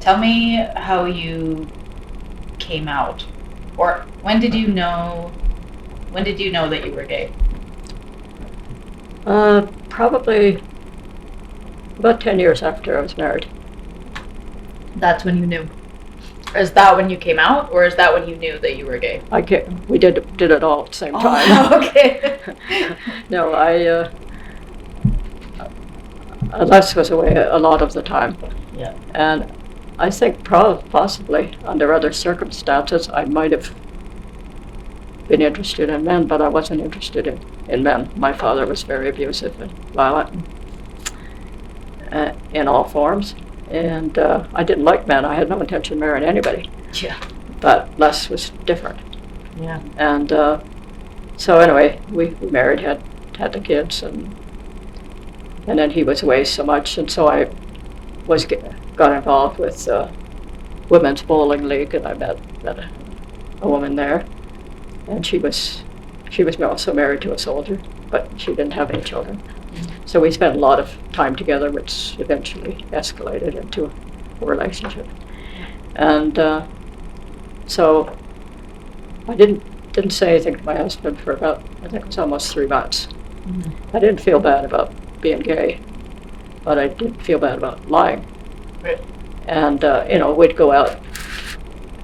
Tell me how you came out, or when did you know that you were gay? Probably about 10 years after I was married. That's when you knew. Is that when you came out, or is that when you knew that you were gay? We did it all at the same time. Okay. No, Les was away a lot of the time. Yeah. And I think possibly under other circumstances I might have been interested in men, but I wasn't interested in men. My father was very abusive and violent in all forms. And I didn't like men. I had no intention of marrying anybody. Yeah. But Les was different. Yeah. And so anyway, we married, had the kids, and then he was away so much, and so I got involved with women's bowling league, and I met a woman there, and she was also married to a soldier, but she didn't have any children. So we spent a lot of time together, which eventually escalated into a relationship. And so I didn't say anything to my husband for about, I think it was almost 3 months. Mm-hmm. I didn't feel bad about being gay, but I did feel bad about lying. Right. And we'd go out,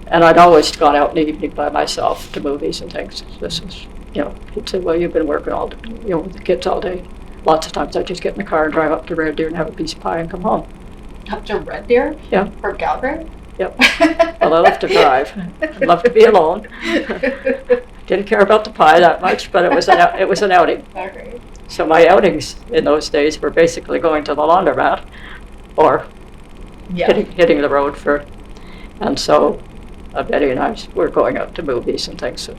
and I'd always gone out in the evening by myself to movies and things. This was, he'd say, well, you've been working all day, with the kids all day. Lots of times I'd just get in the car and drive up to Red Deer and have a piece of pie and come home. Up to Red Deer? Yeah. For Calgary? Yep. Well, I love to drive. I love to be alone. Didn't care about the pie that much, but it was an outing. Okay. So my outings in those days were basically going to the laundromat or hitting the road and so Betty and I were going out to movies and things.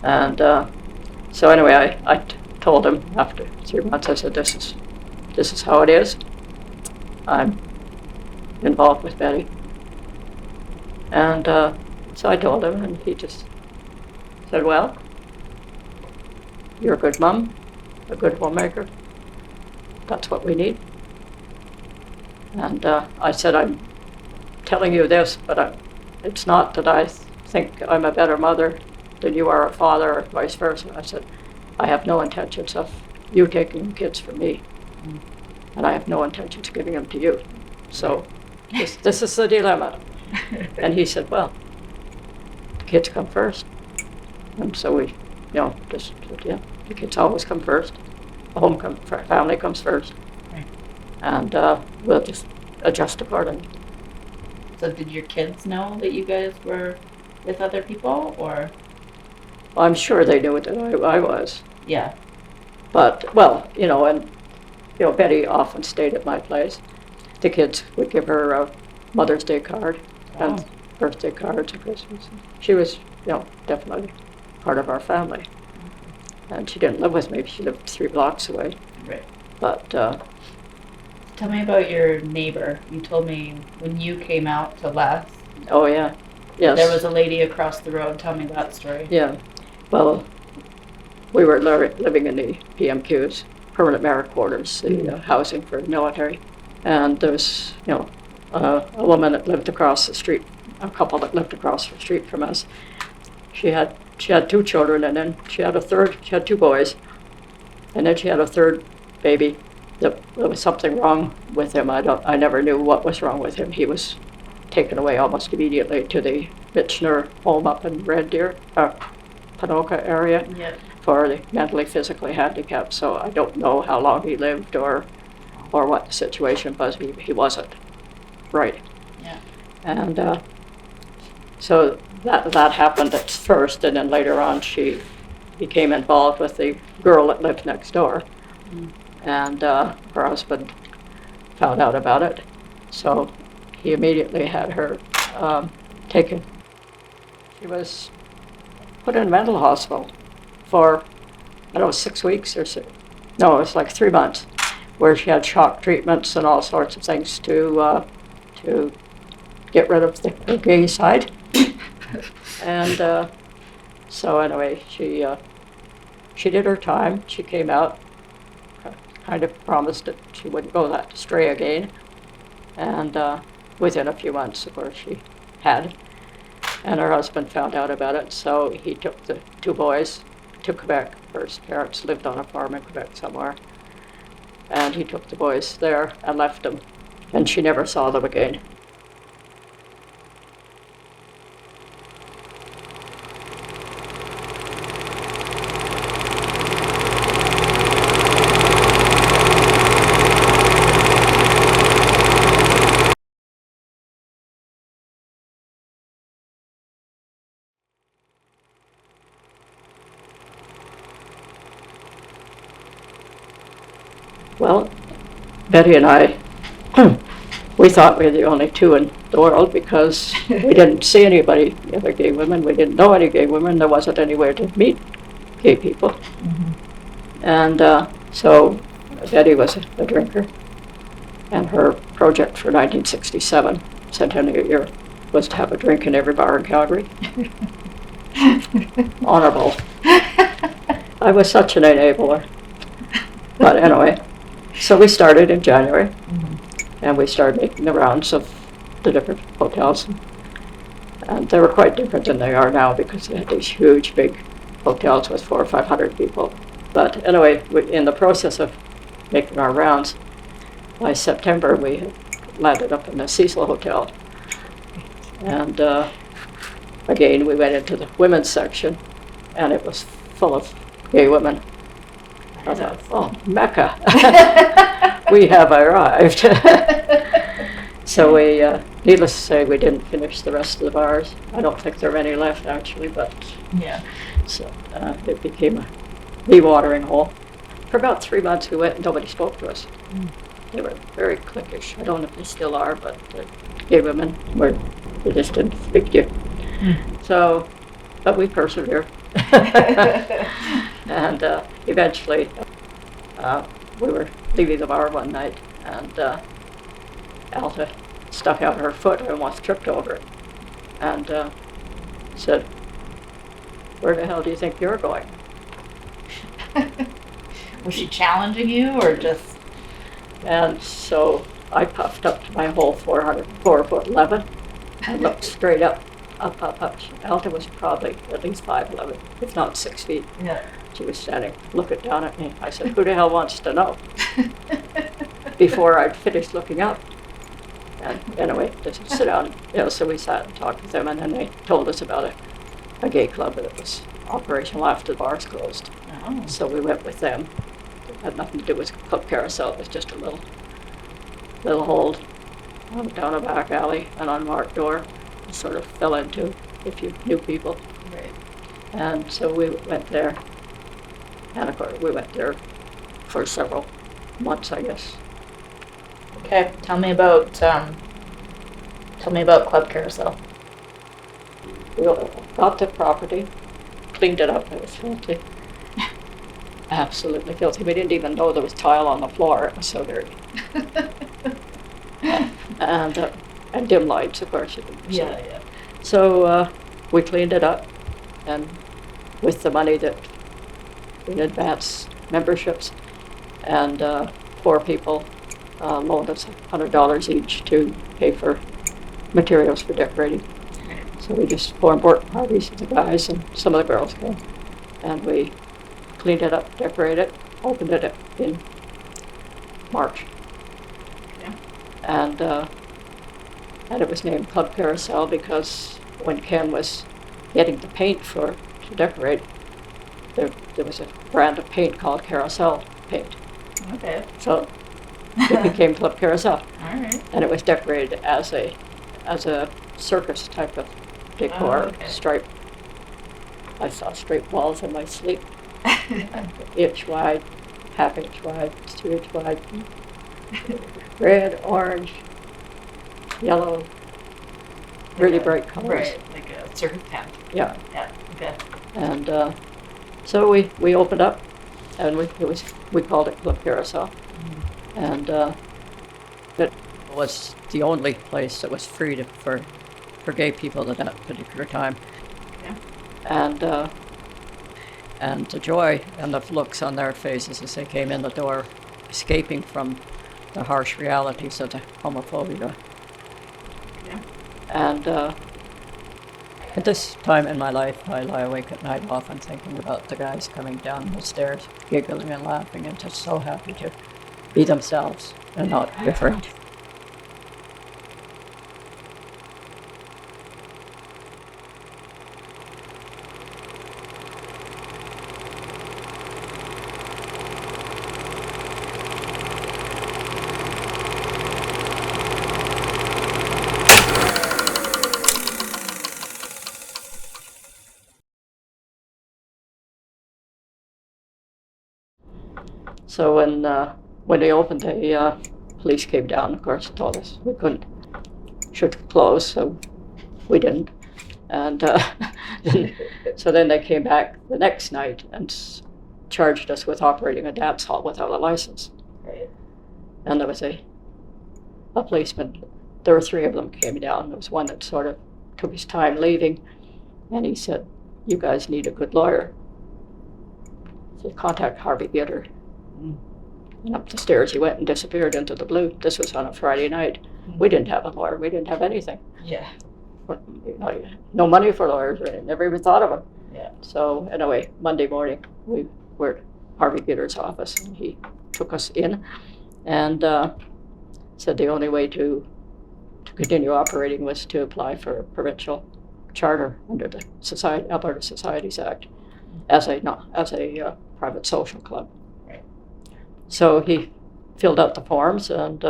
And so anyway, I told him after 3 months, I said, this is how it is. I'm involved with Betty. And so I told him, and he just said, well, you're a good mom, a good homemaker. That's what we need. And I said, I'm telling you this, but it's not that I think I'm a better mother than you are a father, or vice versa. I said, I have no intentions of you taking kids from me, and I have no intentions of giving them to you. So this is the dilemma. And he said, well, the kids come first. And so we, the kids always come first. The family comes first. Right. And we'll just adjust accordingly. So did your kids know that you guys were with other people, or? Well, I'm sure they knew that I was. Yeah. But, Betty often stayed at my place. The kids would give her a Mother's Day card and birthday cards and Christmas. She was, definitely part of our family. And she didn't live with me. She lived 3 blocks away. Right. But tell me about your neighbor. You told me when you came out to Les. Oh, yeah. Yes. There was a lady across the road. Tell me that story. Yeah. Well, we were living in the PMQs, permanent merit quarters, the housing for the military. And there was, a woman that lived across the street, a couple that lived across the street from us. She had 2 children, and then she had 2 boys. And then she had a 3rd baby. There was something wrong with him. I never knew what was wrong with him. He was taken away almost immediately to the Mitchner home up in Red Deer, Panoka area, for the mentally, physically handicapped. So I don't know how long he lived or what the situation was. He wasn't right. Yeah. And so that happened at first, and then later on she became involved with the girl that lived next door. And her husband found out about it, so he immediately had her taken. She was put in a mental hospital for, 6 weeks or so. No, it was like 3 months, where she had shock treatments and all sorts of things to get rid of the gay side. And so anyway, she did her time. She came out, kind of promised that she wouldn't go that astray again. And within a few months, of course, she had. And her husband found out about it, so he took the two boys to Quebec. Her parents lived on a farm in Quebec somewhere. And he took the boys there and left them. And she never saw them again. Well, Betty and I, we thought we were the only two in the world because we didn't see anybody, other gay women. We didn't know any gay women. There wasn't anywhere to meet gay people. Mm-hmm. And so Betty was a drinker. And her project for 1967, centennial year, was to have a drink in every bar in Calgary. Honorable. I was such an enabler. But anyway. So we started in January, and we started making the rounds of the different hotels. And they were quite different than they are now because they had these huge, big hotels with 400 or 500 people. But anyway, in the process of making our rounds, by September we had landed up in the Cecil Hotel. And again, we went into the women's section, and it was full of gay women. I thought, oh, Mecca, we have arrived. So we, needless to say, we didn't finish the rest of the bars. I don't think there are any left, actually, but yeah. So it became a de-watering hole. For about 3 months we went and nobody spoke to us. They were very cliquish. I don't know if they still are, but the gay women they just didn't speak to you. So, but we persevered. And eventually, we were leaving the bar one night, and Alta stuck out her foot and almost tripped over it, and said, "Where the hell do you think you're going?" Was she challenging you, or just? And so I puffed up to my whole 4'11" and looked straight up. Alta was probably at least 5'11", if not 6 feet. Yeah. She was standing, looking down at me. I said, "Who the hell wants to know?" Before I'd finished looking up. And anyway, just sit down. So we sat and talked with them, and then they told us about a gay club that was operational after the bars closed. Oh. So we went with them. It had nothing to do with Club Carousel. It was just a little hold down a back alley, an unmarked door. Sort of fell into if you knew people. Right. And so we went there, and of course we went there for several months, I guess. Okay, tell me about Club Carousel. We got the property, cleaned it up. It was filthy, absolutely filthy. We didn't even know there was tile on the floor. It was so dirty. And dim lights, of course. Yeah. So we cleaned it up, and with the money that we advanced memberships, and 4 people loaned us $100 each to pay for materials for decorating. So we just formed work parties with the guys, and some of the girls came, and we cleaned it up, decorated it, opened it in March. Yeah. And it was named Club Carousel because when Ken was getting the paint to decorate, there was a brand of paint called Carousel paint. Okay. So it became Club Carousel. All right. And it was decorated as a circus type of decor, stripe. I saw straight walls in my sleep, inch wide, half inch wide, 2 inch wide, red, orange, yellow, really bright colors. Right, like a circus tent. Yeah. Yeah. Okay. And so we opened up, and we called it Club Carousel, and it was the only place that was free for gay people at that particular time. Yeah. And the joy and the looks on their faces as they came in the door, escaping from the harsh realities of the homophobia, And at this time in my life, I lie awake at night often thinking about the guys coming down the stairs, giggling and laughing and just so happy to be themselves and not be afraid. So when they opened, the police came down, of course, told us we should close, so we didn't. And so then they came back the next night and charged us with operating a dance hall without a license. Right. And there was a policeman, there were 3 of them came down. There was one that sort of took his time leaving, and he said, "You guys need a good lawyer. So contact Harvey Gitter." And up the stairs he went and disappeared into the blue. This was on a Friday night. We didn't have a lawyer. We didn't have anything. Yeah. No money for lawyers. We never even thought of them. Yeah. So anyway, Monday morning we were at Harvey Gitter's office, and he took us in and said the only way to continue operating was to apply for a provincial charter under the Alberta Societies Act as a private social club. So he filled out the forms, and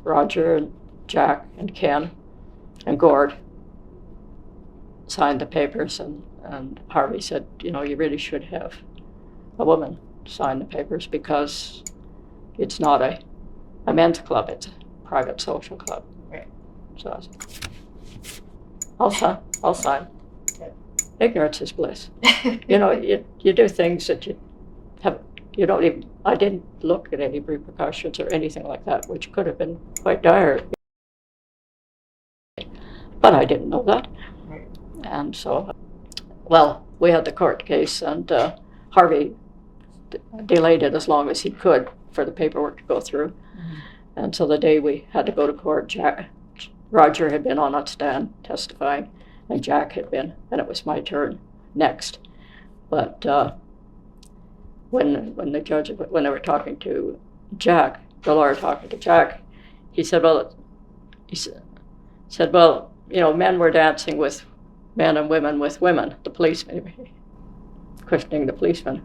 Roger and Jack and Ken and Gord signed the papers, and Harvey said, you really should have a woman sign the papers because it's not a men's club, it's a private social club. Right. So I said, I'll sign. Okay. Ignorance is bliss. You do things that I didn't look at any repercussions or anything like that, which could have been quite dire. But I didn't know that. Right. And so, we had the court case, and Harvey delayed it as long as he could for the paperwork to go through. Mm-hmm. And so the day we had to go to court, Roger had been on that stand testifying, and Jack had been, and it was my turn next. But when they were talking to Jack, the lawyer talking to Jack, he said, men were dancing with men and women with women, the policeman, questioning the policeman.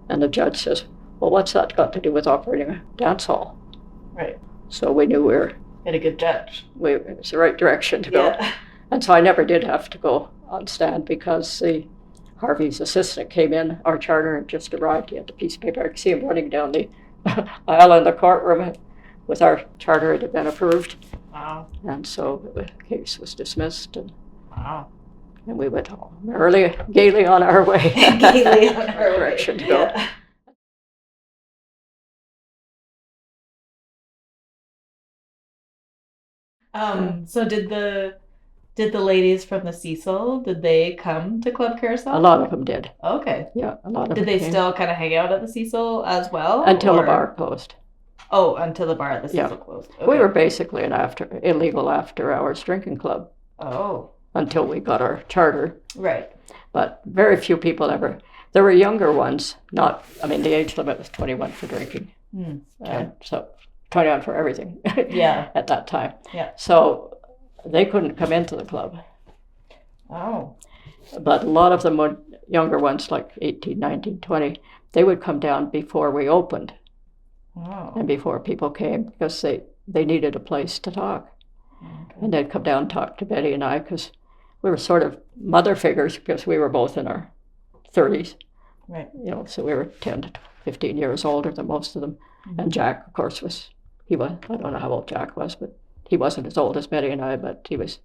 And the judge says, well, what's that got to do with operating a dance hall? Right. So we knew we had a good judge. It was the right direction to go. And so I never did have to go on stand because Harvey's assistant came in, our charter had just arrived. He had the piece of paper. I could see him running down the aisle in the courtroom with our charter. It had been approved. Wow. And so the case was dismissed. Wow. And we went home gaily on our way. Gaily on our direction to go. So did the ladies from the Cecil, did they come to Club Carousel? A lot of them did. Okay. Yeah, a lot of them. Did they came. Still kind of hang out at the Cecil as well? Until the bar closed. Oh, until the bar at the Cecil closed. Okay. We were basically an illegal after-hours drinking club. Oh. Until we got our charter. Right. But very few people ever. There were younger ones, the age limit was 21 for drinking. Okay. So 21 for everything. Yeah. At that time. Yeah. So they couldn't come into the club. Oh. But a lot of them were younger ones, like 18, 19, 20. They would come down before we opened. Oh. And before people came, because they needed a place to talk. Okay. And they'd come down and talk to Betty and I, because we were sort of mother figures, because we were both in our 30s. Right. So we were 10 to 15 years older than most of them. Mm-hmm. And Jack, of course, I don't know how old Jack was, but he wasn't as old as Betty and I, but he was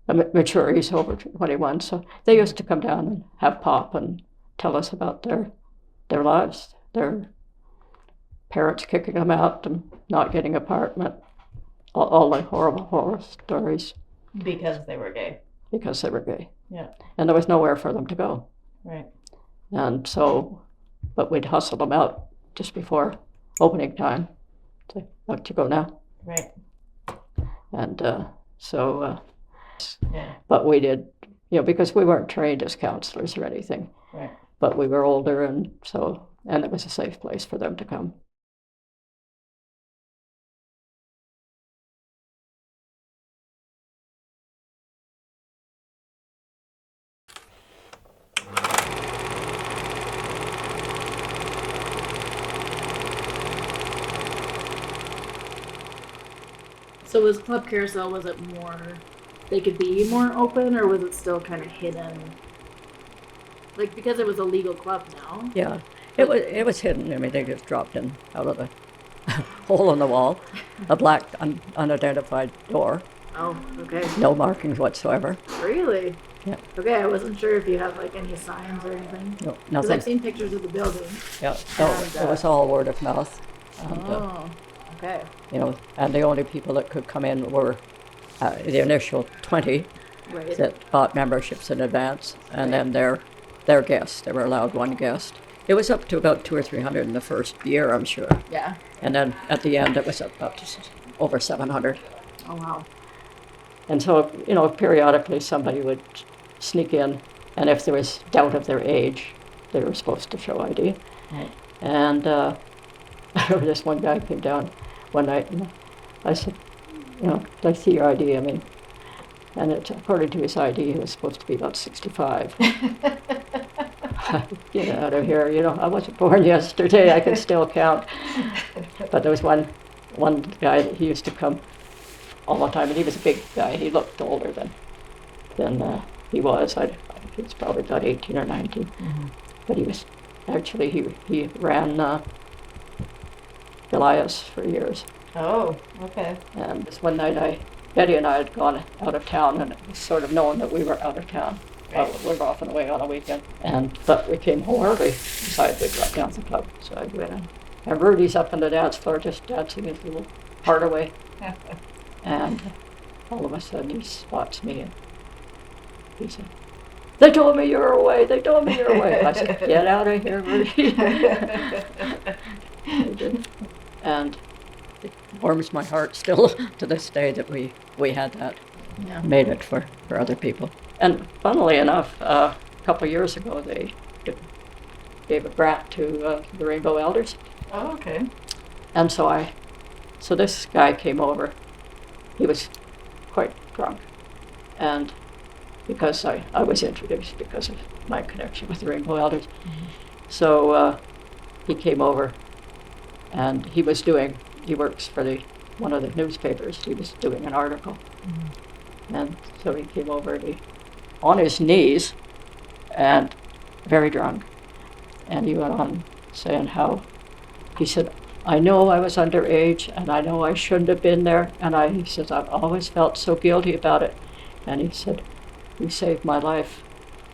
mature. He's over 21. So they used to come down and have pop and tell us about their lives, their parents kicking them out and not getting an apartment, all the horrible horror stories. Because they were gay. Because they were gay. Yeah. And there was nowhere for them to go. Right. And so, but we'd hustle them out just before opening time. Say, out you go now. Right. And so, Yeah. but we did, because we weren't trained as counselors or anything. Right. But we were older, and it was a safe place for them to come. So was Club Carousel, was it more, they could be more open, or was it still kind of hidden? Like, because it was a legal club now? Yeah, it was hidden. I mean, they just dropped in out of the hole in the wall, a black unidentified door, Oh, okay. no markings whatsoever. Really? Yeah. Okay, I wasn't sure if you had like any signs or anything. No, Because nothing. I've seen pictures of the building. Yeah, no, And, it was all word of mouth. And, Oh, okay. and the only people that could come in were the initial 20 Right. that bought memberships in advance, and Right. then their guests. They were allowed one guest. It was up to about 200 or 300 in the first year, I'm sure. Yeah. And then at the end, it was up to over 700. Oh, wow. And so, periodically somebody would sneak in, and if there was doubt of their age, they were supposed to show ID. Right. And this one guy came down one night, and I said, I see your ID. I mean, and according to his ID, he was supposed to be about 65. Get out of here! I wasn't born yesterday. I can still count. But there was one guy that he used to come all the time, and he was a big guy. He looked older than he was. I think he was probably about 18 or 19. Mm-hmm. But he was actually he ran Elias for years. Oh, okay. And this one night, Betty and I had gone out of town, and it was sort of known that we were out of town. We were often away on a weekend, but we came home early. Decided we'd drop down to the club, so I went in. And Rudy's up on the dance floor, just dancing his little heart away. And all of a sudden, he spots me, and he said, "They told me you were away. They told me you're away." I said, "Get out of here, Rudy." They did. And it warms my heart still to this day that we had that, Yeah. made it for other people. And funnily enough, a couple of years ago, they gave a grant to the Rainbow Elders. Oh, okay. And so this guy came over. He was quite drunk. And because I was introduced because of my connection with the Rainbow Elders. Mm-hmm. So he came over, and he works for one of the newspapers. He was doing an article. Mm-hmm. And so he came over, and on his knees, and very drunk. And he went on saying how, he said, "I know I was underage, and I know I shouldn't have been there, and he says, I've always felt so guilty about it." And he said, "You saved my life.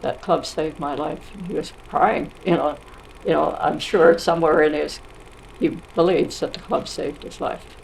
That club saved my life." And he was crying, I'm sure somewhere in he believes that the club saved his life.